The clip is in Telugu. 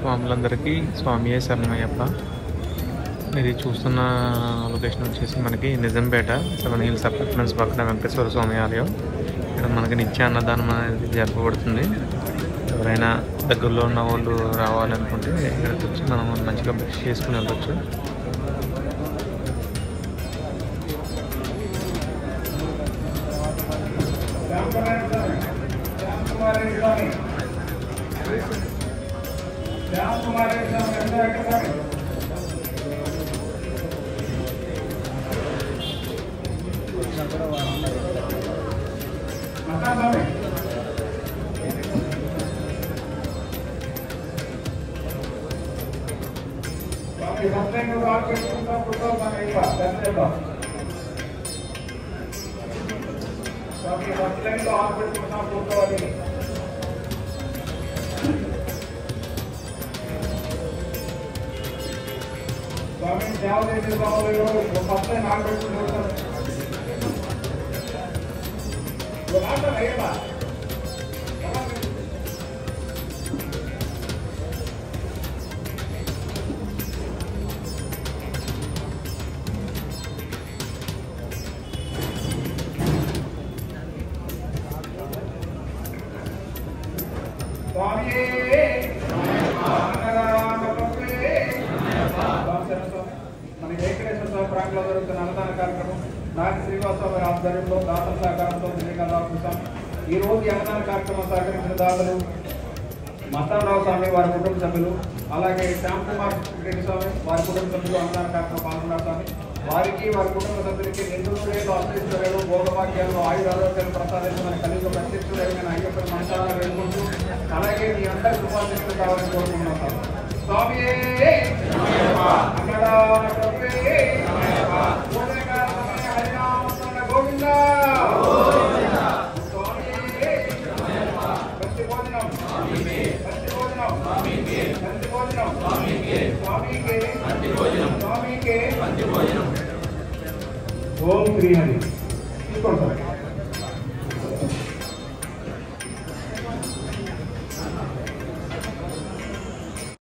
స్వాములందరికీ స్వామియే శరణమయ్యప్ప. ఇది చూస్తున్న లొకేషన్ వచ్చేసి మనకి నిజంపేట 7 Hills అపార్ట్మెంట్స్ పక్కన వెంకటేశ్వర స్వామి ఆలయం. ఇక్కడ మనకి నిత్య అన్నదానం అనేది జరపబడుతుంది. ఎవరైనా దగ్గరలో ఉన్న వాళ్ళు రావాలనుకుంటే ఇక్కడికి వచ్చి మనం మంచిగా బ్రష్ చేసుకుని వెళ్ళచ్చు. మన వెంకటేశ్వర ప్రాంతంలో జరుగుతున్న అన్నదాన కార్యక్రమం నాటి శ్రీనివాసరావు ఆధ్వర్యంలో దాతల సహకారంతో విజయకరం. ఈ రోజు ఈ అన్నదాన కార్యక్రమం సహకరించిన దాతలు మస్తానరావు స్వామి వారి కుటుంబ సభ్యులు, అలాగే శ్యామ్ కుమార్ రెడ్డి స్వామి వారి కుటుంబ సభ్యులు అన్నదాన కార్యక్రమం పాల్గొన్నారు. స్వామి వారికి వారి కుటుంబ సభ్యులకి నిండురేలు అశ్రీశ్వరులు భోగభాగ్యాలు ఆయురారోగ్యాలు ప్రసాదించమని కలిగి ప్రత్యక్షమైన అయ్యప్పని మనసారా వేడుకుంటూ అలాగే మీ అందరి కృపాశక్తులు కావాలని కోరుకుంటున్నాం. స్వామి గోవింద ఓం శ్రీ హరి తీసుకోండి.